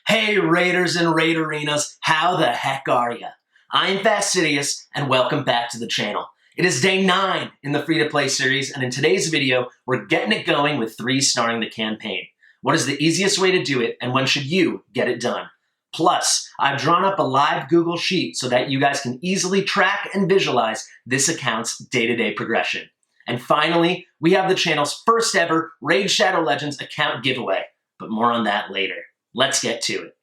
Hey Raiders and Raiderinas, how the heck are ya? I'm Fastidious and welcome back to the channel. It is day 9 in the free-to-play series, and in today's video, we're getting it going with 3 starting the campaign. What is the easiest way to do it, and when should you get it done? Plus, I've drawn up a live Google Sheet so that you guys can easily track and visualize this account's day-to-day progression. And finally, we have the channel's first ever Raid Shadow Legends account giveaway, but more on that later. Let's get to it.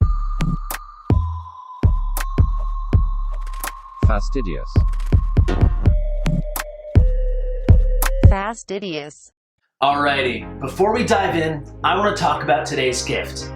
Fastidious. Fastidious. Alrighty, before we dive in, I want to talk about today's gift.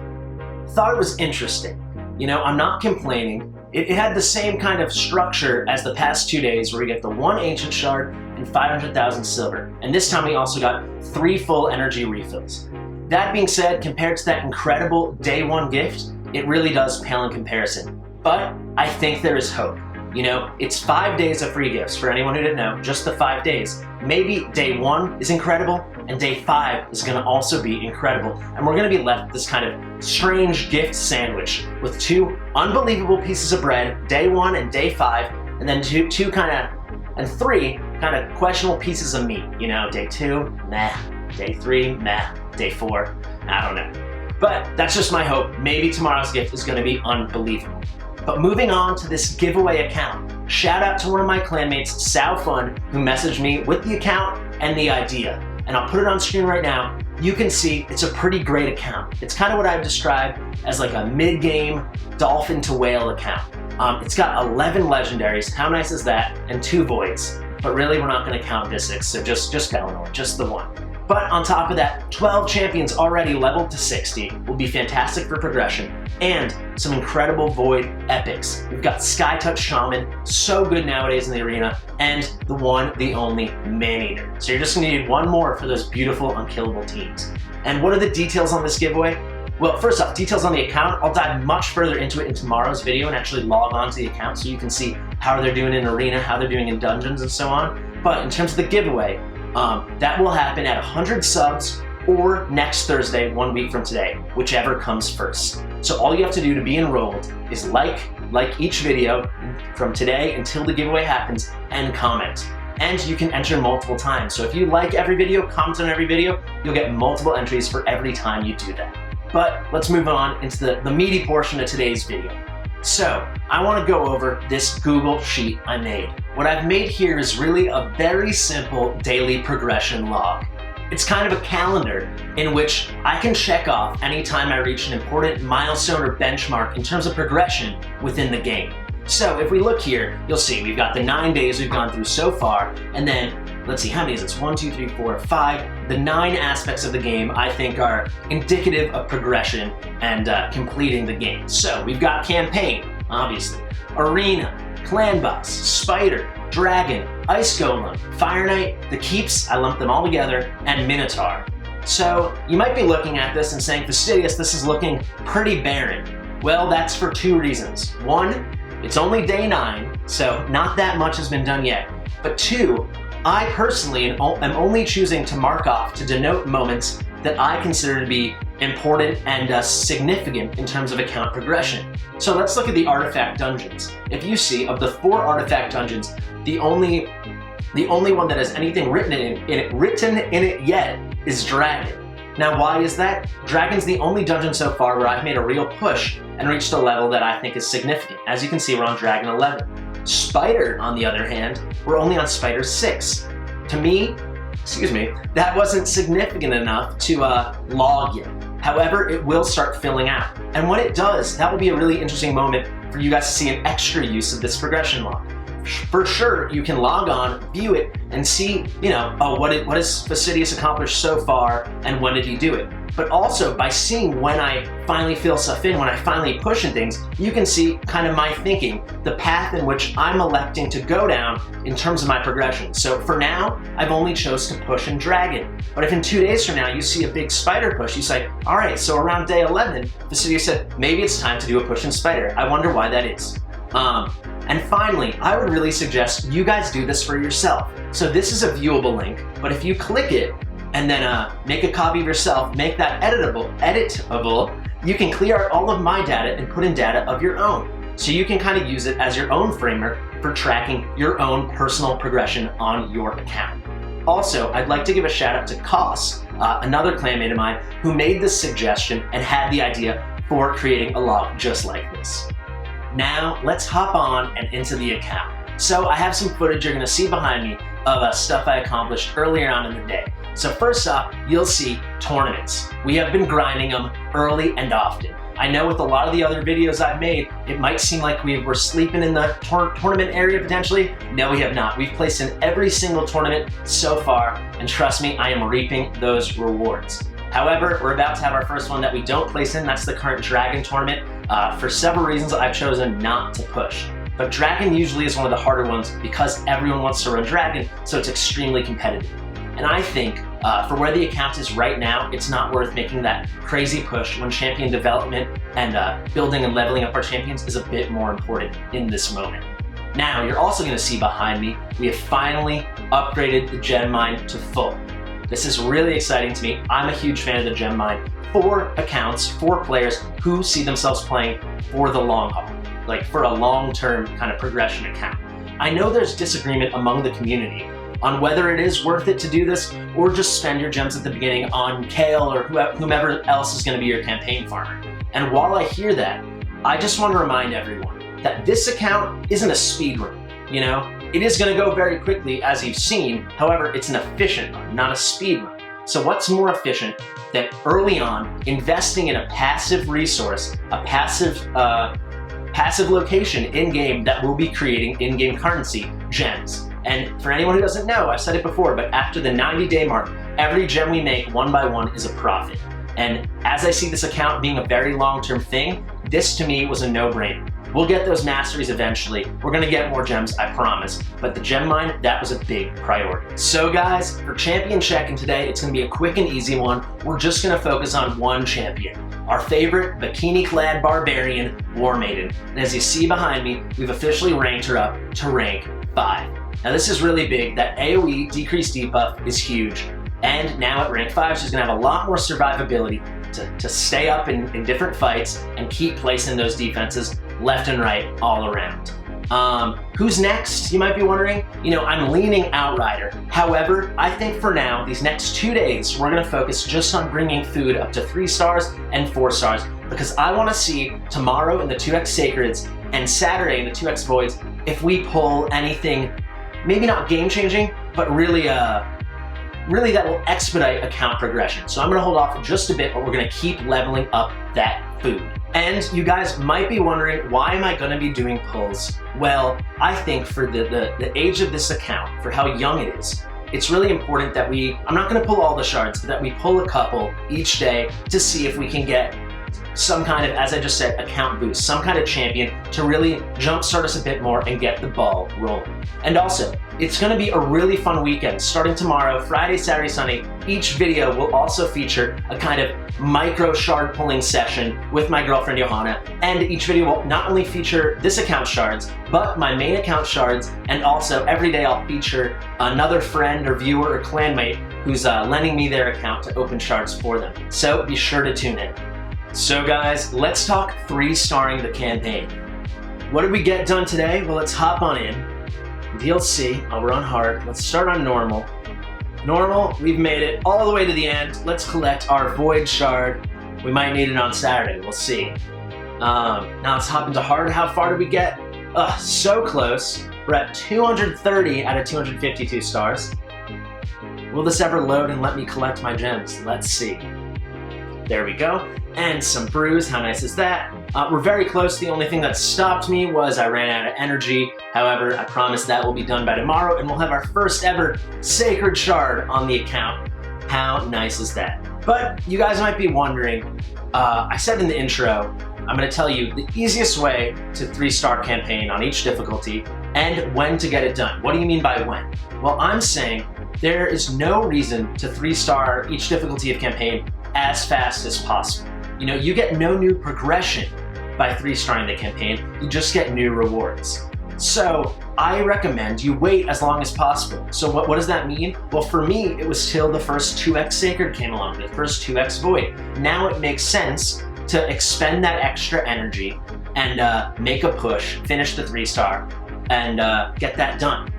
Thought it was interesting. You know, I'm not complaining. It had the same kind of structure as the past 2 days where we get the 1 ancient shard and 500,000 silver. And this time we also got 3 full energy refills. That being said, compared to that incredible day 1 gift, it really does pale in comparison. But I think there is hope. You know, it's 5 days of free gifts. For anyone who didn't know, just the 5 days. Maybe day 1 is incredible, and day 5 is gonna also be incredible. And we're gonna be left with this kind of strange gift sandwich with 2 unbelievable pieces of bread, day 1 and day 5, and then 3 kind of questionable pieces of meat. You know, day 2, meh. Day 3, meh. Day 4, I don't know. But that's just my hope. Maybe tomorrow's gift is gonna be unbelievable. But moving on to this giveaway account, shout out to one of my clanmates, Sao Fun, who messaged me with the account and the idea. And I'll put it on screen right now. You can see it's a pretty great account. It's kind of what I've described as like a mid-game dolphin to whale account. It's got 11 legendaries, how nice is that? And 2 voids. But really we're not gonna count Visix, so just Valinor, just the 1. But on top of that, 12 champions already leveled to 60 will be fantastic for progression, and some incredible Void epics. We've got Skytouch Shaman, so good nowadays in the arena, and the one, the only Maneater. So you're just gonna need 1 more for those beautiful unkillable teams. And what are the details on this giveaway? Well, first off, details on the account. I'll dive much further into it in tomorrow's video and actually log on to the account so you can see how they're doing in arena, how they're doing in dungeons, and so on. But in terms of the giveaway, that will happen at 100 subs or next Thursday, 1 week from today, whichever comes first. So all you have to do to be enrolled is like each video from today until the giveaway happens and comment. And you can enter multiple times. So if you like every video, comment on every video, you'll get multiple entries for every time you do that. But let's move on into the meaty portion of today's video. So, I want to go over this Google Sheet I made. What I've made here is really a very simple daily progression log. It's kind of a calendar in which I can check off anytime I reach an important milestone or benchmark in terms of progression within the game. So if we look here, you'll see we've got the 9 days we've gone through so far, and then let's see, how many is this? 1, 2, 3, 4, 5. The 9 aspects of the game I think are indicative of progression and completing the game. So we've got campaign, obviously, arena, clan boss, spider, dragon, ice golem, fire knight, the keeps, I lumped them all together, and minotaur. So you might be looking at this and saying, Fastidious, this is looking pretty barren. Well, that's for 2 reasons. 1, it's only day 9, so not that much has been done yet. But 2, I personally am only choosing to mark off to denote moments that I consider to be important and significant in terms of account progression. So let's look at the artifact dungeons. If you see, of the 4 artifact dungeons, the only one that has anything written in it yet is Dragon. Now why is that? Dragon's the only dungeon so far where I've made a real push and reached a level that I think is significant. As you can see, we're on Dragon 11. Spider, on the other hand, we're only on Spider 6. To me, that wasn't significant enough to log yet. However, it will start filling out. And when it does, that will be a really interesting moment for you guys to see an extra use of this progression log. For sure, you can log on, view it, and see, you know, oh, what has Fastidious accomplished so far, and when did he do it? But also, by seeing when I finally fill stuff in, when I finally push in things, you can see kind of my thinking, the path in which I'm electing to go down in terms of my progression. So for now, I've only chose to push in Dragon. But if in 2 days from now you see a big Spider push, you say, all right, so around day 11, Fastidious said, maybe it's time to do a push in Spider. I wonder why that is. And finally, I would really suggest you guys do this for yourself. So this is a viewable link, but if you click it and then make a copy of yourself, make that editable, you can clear out all of my data and put in data of your own. So you can kind of use it as your own framework for tracking your own personal progression on your account. Also, I'd like to give a shout out to Koss, another clanmate of mine, who made this suggestion and had the idea for creating a log just like this. Now, let's hop on and into the account. So I have some footage you're gonna see behind me of stuff I accomplished earlier on in the day. So first off, you'll see tournaments. We have been grinding them early and often. I know with a lot of the other videos I've made, it might seem like we were sleeping in the tournament area potentially. No, we have not. We've placed in every single tournament so far, and trust me, I am reaping those rewards. However, we're about to have our first one that we don't place in. That's the current Dragon tournament. For several reasons, I've chosen not to push. But Dragon usually is one of the harder ones because everyone wants to run Dragon, so it's extremely competitive. And I think for where the account is right now, it's not worth making that crazy push when champion development and building and leveling up our champions is a bit more important in this moment. Now, you're also gonna see behind me, we have finally upgraded the gem mine to full. This is really exciting to me. I'm a huge fan of the gem mine for accounts, for players who see themselves playing for the long haul, like for a long-term kind of progression account. I know there's disagreement among the community on whether it is worth it to do this or just spend your gems at the beginning on Kale or whomever else is gonna be your campaign farmer. And while I hear that, I just want to remind everyone that this account isn't a speed run, you know? It is gonna go very quickly as you've seen, however, it's an efficient run, not a speed run. So what's more efficient than early on investing in a passive resource, a passive location in-game that will be creating in-game currency, gems. And for anyone who doesn't know, I've said it before, but after the 90-day mark, every gem we make one by one is a profit. And as I see this account being a very long-term thing, this to me was a no-brainer. We'll get those masteries eventually. We're gonna get more gems, I promise. But the gem mine, that was a big priority. So guys, for champion check-in today, it's gonna be a quick and easy one. We're just gonna focus on one champion. Our favorite bikini-clad barbarian, War Maiden. And as you see behind me, we've officially ranked her up to rank 5. Now this is really big. That AoE decreased debuff is huge. And now at rank 5, she's gonna have a lot more survivability to stay up in different fights and keep placing those defenses left and right all around. Who's next, you might be wondering? You know, I'm leaning Outrider. However, I think for now, these next 2 days, we're gonna focus just on bringing food up to 3 stars and 4 stars because I wanna see tomorrow in the 2x Sacreds and Saturday in the 2x Voids if we pull anything, maybe not game-changing, but really that will expedite account progression. So I'm gonna hold off just a bit, but we're gonna keep leveling up that food. And you guys might be wondering, why am I gonna be doing pulls? Well, I think for the age of this account, for how young it is, it's really important that I'm not gonna pull all the shards, but that we pull a couple each day to see if we can get some kind of, as I just said, account boost, some kind of champion to really jumpstart us a bit more and get the ball rolling. And also, it's gonna be a really fun weekend. Starting tomorrow, Friday, Saturday, Sunday, each video will also feature a kind of micro shard pulling session with my girlfriend Johanna. And each video will not only feature this account shards, but my main account shards, and also every day I'll feature another friend or viewer or clanmate who's lending me their account to open shards for them. So be sure to tune in. So guys, let's talk 3-starring the campaign. What did we get done today? Well, let's hop on in. DLC, I'll run hard. Let's start on normal. Normal, we've made it all the way to the end. Let's collect our Void Shard. We might need it on Saturday, we'll see. Now let's hop into hard. How far did we get? So close. We're at 230 out of 252 stars. Will this ever load and let me collect my gems? Let's see. There we go. And some brews, how nice is that? We're very close. The only thing that stopped me was I ran out of energy. However, I promise that will be done by tomorrow and we'll have our first ever Sacred Shard on the account. How nice is that? But you guys might be wondering, I said in the intro, I'm gonna tell you the easiest way to 3-star campaign on each difficulty and when to get it done. What do you mean by when? Well, I'm saying there is no reason to 3-star each difficulty of campaign as fast as possible. You know, you get no new progression by 3-starring the campaign, you just get new rewards. So I recommend you wait as long as possible. So what does that mean? Well, for me, it was till the first 2x Sacred came along, the first 2x Void. Now it makes sense to expend that extra energy and make a push, finish the 3-star, and get that done.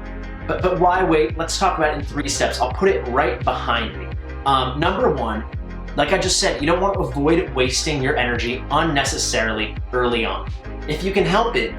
But why wait? Let's talk about it in 3 steps. I'll put it right behind me. Number 1, like I just said, you don't want to avoid wasting your energy unnecessarily early on. If you can help it,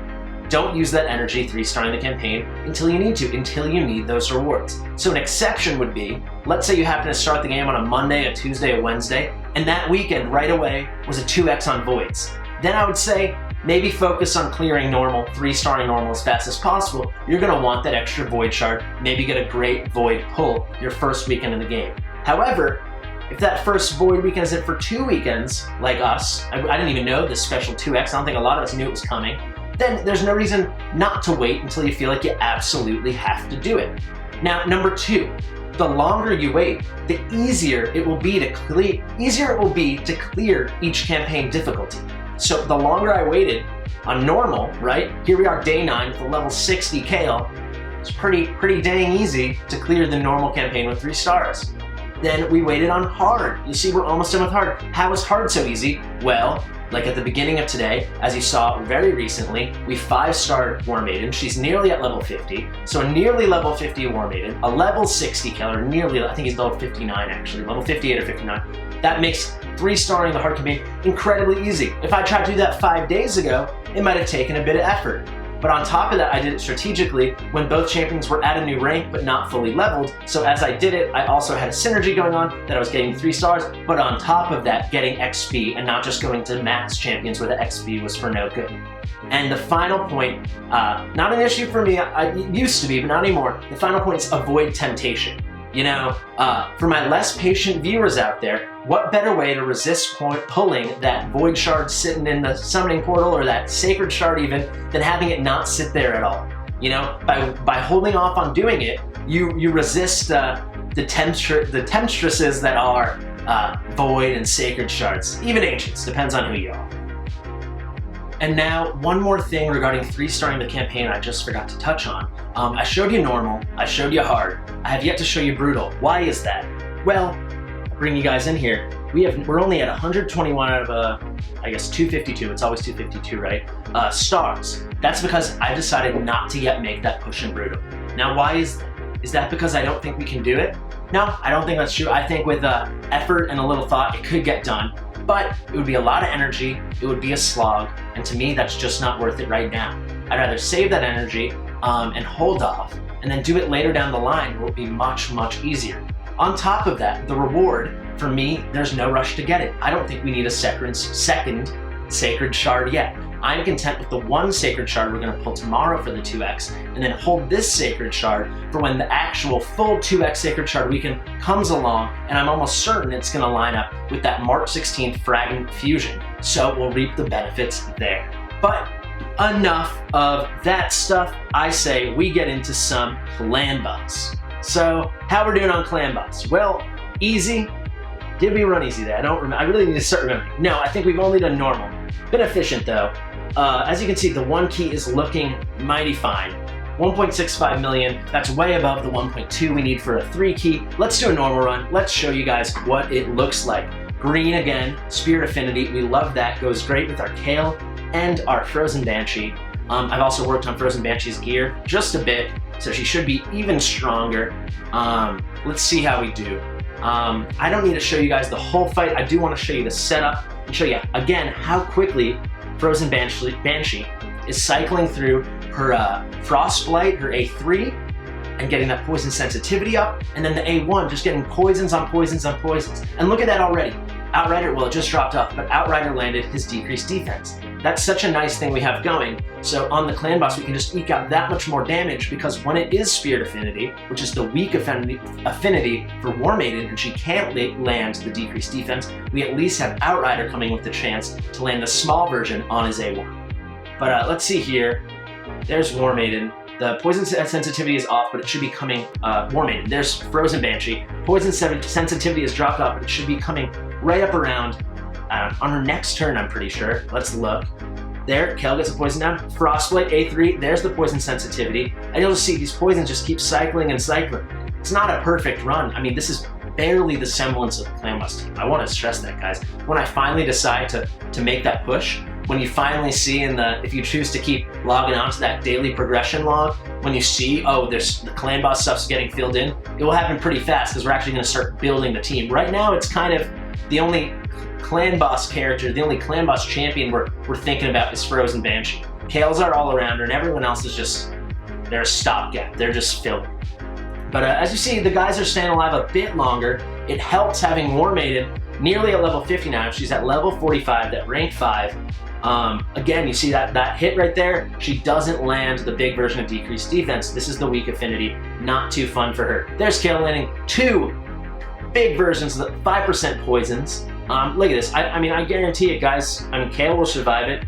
don't use that energy 3-starring the campaign until you need to, until you need those rewards. So an exception would be, let's say you happen to start the game on a Monday, a Tuesday, a Wednesday, and that weekend right away was a 2x on voids. Then I would say, maybe focus on clearing normal, 3-starring normal as fast as possible. You're gonna want that extra void shard, maybe get a great void pull your first weekend in the game. However, if that first void weekend is it for 2 weekends, like us, I didn't even know this special 2x, I don't think a lot of us knew it was coming, then there's no reason not to wait until you feel like you absolutely have to do it. Now, number 2, the longer you wait, the easier it will be to clear each campaign difficulty. So the longer I waited on normal, right? Here we are day 9 with a level 60 Kale. It's pretty dang easy to clear the normal campaign with 3 stars. Then we waited on hard. You see, we're almost done with hard. How is hard so easy? Well, like at the beginning of today, as you saw very recently, we 5-starred War Maiden. She's nearly at level 50. So a nearly level 50 War Maiden, a level 60 killer, nearly, I think he's level 59 actually, level 58 or 59. That makes 3-starring the hard campaign incredibly easy. If I tried to do that 5 days ago, it might have taken a bit of effort. But on top of that, I did it strategically when both champions were at a new rank but not fully leveled. So as I did it, I also had a synergy going on that I was getting 3 stars, but on top of that, getting XP and not just going to max champions where the XP was for no good. And the final point, not an issue for me, it used to be, but not anymore. The final point is avoid temptation. You know, for my less patient viewers out there, what better way to resist pulling that void shard sitting in the summoning portal or that sacred shard even than having it not sit there at all? You know, by holding off on doing it, you resist the temptresses that are void and sacred shards, even ancients, depends on who you are. And now, one more thing regarding 3-starring the campaign I just forgot to touch on. I showed you normal, I showed you hard, I have yet to show you brutal. Why is that? Well, I'll bring you guys in here. We're only at 121 out of, I guess 252, it's always 252, right? Stars. That's because I decided not to yet make that push in brutal. Now, why is that? Is that because I don't think we can do it? No, I don't think that's true. I think with effort and a little thought, it could get done. But it would be a lot of energy, it would be a slog, and to me, that's just not worth it right now. I'd rather save that energy and hold off, and then do it later down the line where it will be much, much easier. On top of that, the reward, for me, there's no rush to get it. I don't think we need a second sacred shard yet. I'm content with the 1 sacred shard we're going to pull tomorrow for the 2x, and then hold this sacred shard for when the actual full 2x sacred shard weekend comes along, and I'm almost certain it's going to line up with that March 16th Fragment Fusion, so we'll reap the benefits there. But enough of that stuff. I say we get into some clan buffs. So how we're doing on clan buffs? Well, easy. Did we run easy there? I don't remember. I really need to start remembering. No, I think we've only done normal. Been efficient though. As you can see, the 1 key is looking mighty fine. 1.65 million, that's way above the 1.2 we need for a 3 key. Let's do a normal run. Let's show you guys what it looks like. Green again, Spirit Affinity, we love that. Goes great with our Kale and our Frozen Banshee. I've also worked on Frozen Banshee's gear just a bit, so she should be even stronger. Let's see how we do. I don't need to show you guys the whole fight. I do want to show you the setup and show you again how quickly Frozen Banshee is cycling through her Frostblight, her A3, and getting that poison sensitivity up, and then the A1 just getting poisons on poisons on poisons. And look at that already. Outrider, well, it just dropped off, but Outrider landed his decreased defense. That's such a nice thing we have going. So on the clan boss, we can just eke out that much more damage because when it is Spirit Affinity, which is the weak affinity for War Maiden, and she can't land the decreased defense, we at least have Outrider coming with the chance to land the small version on his A1. But let's see here. There's War Maiden. The poison sensitivity is off, but it should be coming, War Maiden. There's Frozen Banshee. Poison sensitivity is dropped off, but it should be coming right up around on her next turn, I'm pretty sure. Let's look. There, Kel gets a poison down. Frostblight, A3, there's the poison sensitivity. And you'll just see these poisons just keep cycling and cycling. It's not a perfect run. I mean, this is barely the semblance of the Clan Boss team. I want to stress that, guys. When I finally decide to make that push, when you finally see if you choose to keep logging on to that daily progression log, when you see, oh, there's the Clan Boss stuff's getting filled in, it will happen pretty fast because we're actually going to start building the team. Right now, it's kind of the only Clan Boss character, the only Clan Boss champion we're thinking about is Frozen Banshee. Kale's our all-arounder, and everyone else is just, they're a stopgap. They're just filled. But as you see, the guys are staying alive a bit longer. It helps having War Maiden nearly at level 50 now. She's at level 45, that rank 5. Again, you see that hit right there? She doesn't land the big version of decreased defense. This is the weak affinity. Not too fun for her. There's Kale landing 2 big versions of the 5% poisons. Look at this. I mean, I guarantee it, guys. I mean, Kale will survive it.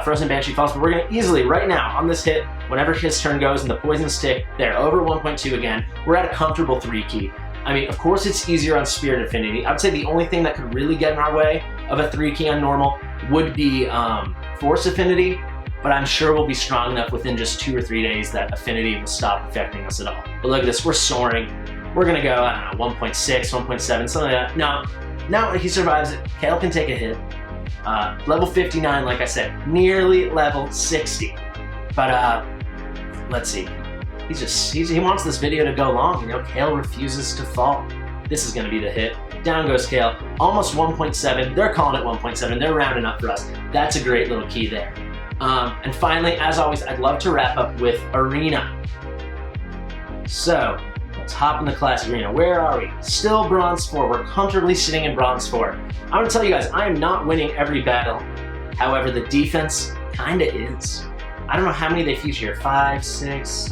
Frozen Banshee falls, but we're going to easily, right now, on this hit, whenever his turn goes and the poisons tick, they're over 1.2 again. We're at a comfortable 3 key. I mean, of course it's easier on Spirit Affinity. I would say the only thing that could really get in our way of a 3 key on normal would be Force Affinity, but I'm sure we'll be strong enough within just 2 or 3 days that Affinity will stop affecting us at all. But look at this, we're soaring. We're going to go, I don't know, 1.6, 1.7, something like that. No, he survives it. Kale can take a hit. Level 59, like I said, nearly level 60. But let's see. He wants this video to go long. You know, Kale refuses to fall. This is going to be the hit. Down goes Kale. Almost 1.7. They're calling it 1.7. They're rounding up for us. That's a great little key there. And finally, as always, I'd love to wrap up with Arena. So, let's hop in the Classic Arena. Where are we? Still Bronze 4. We're comfortably sitting in Bronze 4. I'm going to tell you guys, I am not winning every battle. However, the defense kinda is. I don't know how many they feature here. 5, 6,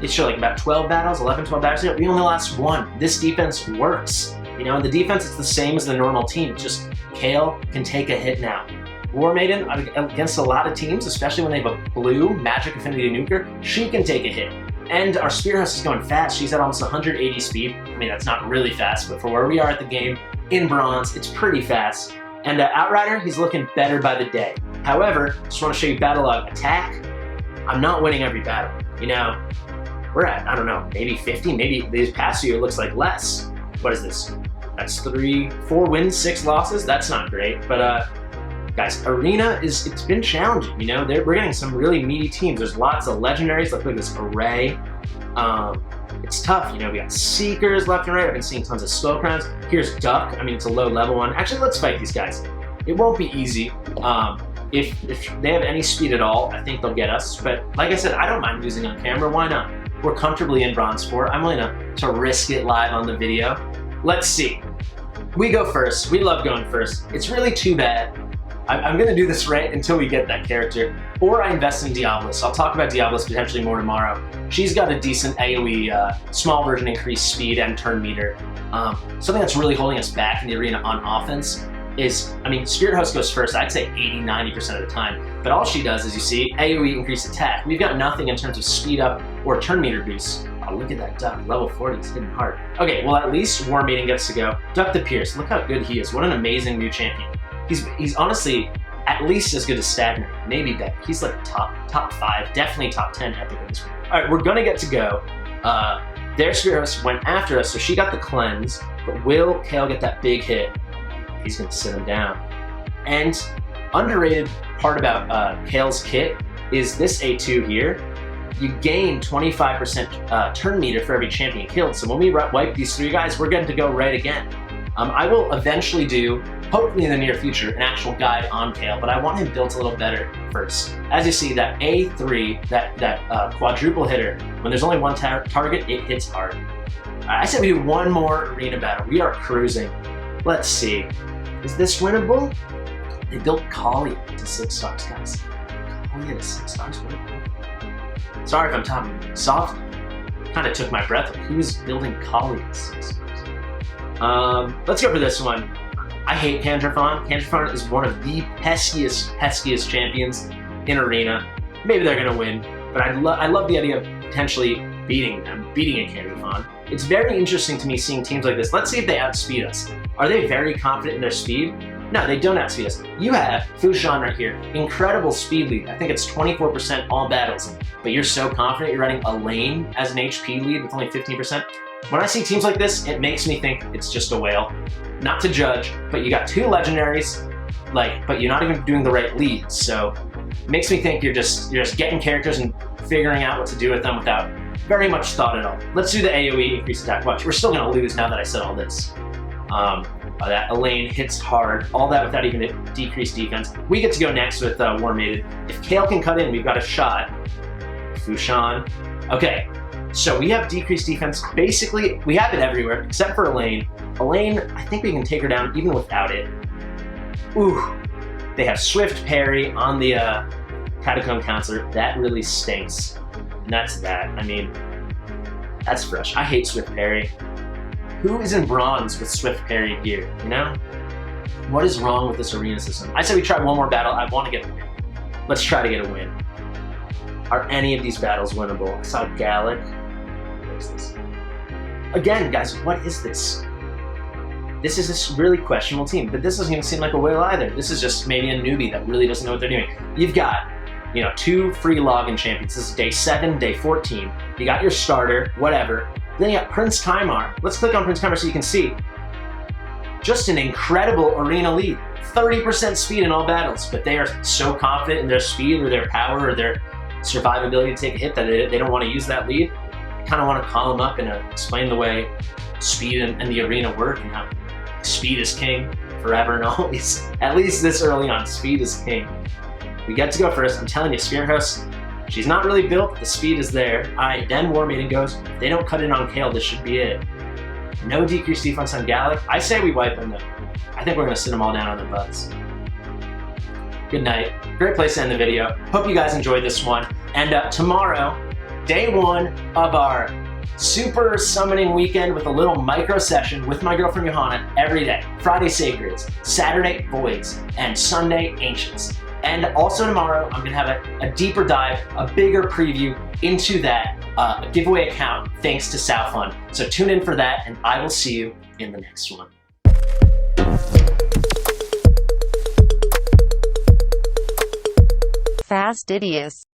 they show like about 12 battles, 11, 12 battles here. We only lost 1. This defense works. You know, in the defense, it's the same as the normal team. It's just Kale can take a hit now. War Maiden, against a lot of teams, especially when they have a blue Magic Affinity Nuker, she can take a hit. And our Spear House is going fast. She's at almost 180 speed. I mean, that's not really fast, but for where we are at the game, in Bronze, it's pretty fast. And Outrider, he's looking better by the day. However, just want to show you Battle Log Attack. I'm not winning every battle. You know, we're at, I don't know, maybe 50, maybe this past year looks like less. What is this? That's 4 wins, 6 losses. That's not great, but guys, Arena it's been challenging. You know, we're getting some really meaty teams. There's lots of legendaries. Look at this array. It's tough. You know, we got Seekers left and right. I've been seeing tons of Skull Crowns. Here's Duck. I mean, it's a low level one. Actually, let's fight these guys. It won't be easy. If they have any speed at all, I think they'll get us. But like I said, I don't mind losing on camera. Why not? We're comfortably in Bronze 4. I'm willing to risk it live on the video. Let's see. We go first. We love going first. It's really too bad. I'm going to do this right until we get that character, or I invest in Diablos. I'll talk about Diablos potentially more tomorrow. She's got a decent AoE, small version increased speed and turn meter. Something that's really holding us back in the arena on offense is, I mean, Spirit Host goes first, I'd say 80–90% of the time, but all she does is, you see, AoE increased attack. We've got nothing in terms of speed up or turn meter boost. Oh, look at that Duck, level 40, he's hitting hard. Okay, well, at least War Maiden gets to go. Duck the Pierce, look how good he is. What an amazing new champion. He's honestly at least as good as Stagnant, maybe better. He's like top 5, definitely top 10 epic in this one. All right, we're gonna get to go. Their Spirit Host went after us, so she got the cleanse, but will Kale get that big hit? He's gonna sit him down. And underrated part about Kale's kit is this A2 here. You gain 25% turn meter for every champion killed. So when we wipe these 3 guys, we're going to go right again. I will eventually do, hopefully in the near future, an actual guide on Kale, but I want him built a little better first. As you see, that A3, that quadruple hitter, when there's only one target, it hits hard. I said we do one more arena battle. We are cruising. Let's see. Is this winnable? They built Kali to 6 stars, guys. Kali to 6 stars, winnable. Sorry if I'm talking soft. Kind of took my breath. Who's building Kali to 6 stars? Let's go for this one. I hate Candrafon. Candrafon is one of the peskiest champions in Arena. Maybe they're gonna win, but I love the idea of potentially beating a Candrafon. It's very interesting to me seeing teams like this. Let's see if they outspeed us. Are they very confident in their speed? No, they don't outspeed us. You have Fushan right here. Incredible speed lead. I think it's 24% all battles, but you're so confident you're running a lane as an HP lead with only 15%. When I see teams like this, it makes me think it's just a whale. Not to judge, but you got 2 legendaries, but you're not even doing the right leads. So it makes me think you're just getting characters and figuring out what to do with them without very much thought at all. Let's do the AoE increased attack. Watch, we're still gonna lose now that I said all this. That Elaine hits hard, all that without even a decreased defense. We get to go next with War Maiden. If Kale can cut in, we've got a shot. Fushan. Okay, so we have decreased defense. Basically, we have it everywhere except for Elaine. Elaine, I think we can take her down even without it. Ooh, they have Swift Parry on the Catacomb Counselor. That really stinks. And that's that. I mean, that's fresh. I hate Swift Parry. Who is in bronze with Swift Parry gear, you know? What is wrong with this arena system? I say we try one more battle. I want to get a win. Let's try to get a win. Are any of these battles winnable? I saw Gallic. What is this? Again, guys, what is this? This is this really questionable team, but this doesn't even seem like a whale either. This is just maybe a newbie that really doesn't know what they're doing. You've got, 2 free login champions. This is day 7, day 14. You got your starter, whatever. Then you got Prince Kymar. Let's click on Prince Kymar so you can see. Just an incredible arena lead. 30% speed in all battles, but they are so confident in their speed or their power or their survivability to take a hit that they don't want to use that lead. I kind of want to call them up and explain the way speed and the arena work and how speed is king forever and always. At least this early on, speed is king. We get to go first. I'm telling you, Spear House, she's not really built, but the speed is there. All right, then War Maiden goes. If they don't cut in on Kale, this should be it. No decreased defense on Gallic. I say we wipe them though. I think we're gonna sit them all down on their butts. Good night. Great place to end the video. Hope you guys enjoyed this one. And tomorrow, day 1 of our super summoning weekend with a little micro session with my girlfriend Johanna every day. Friday Sacreds, Saturday Voids, and Sunday Ancients. And also tomorrow, I'm gonna have a deeper dive, a bigger preview into that giveaway account thanks to Southfund. So tune in for that, and I will see you in the next one. Fastidious.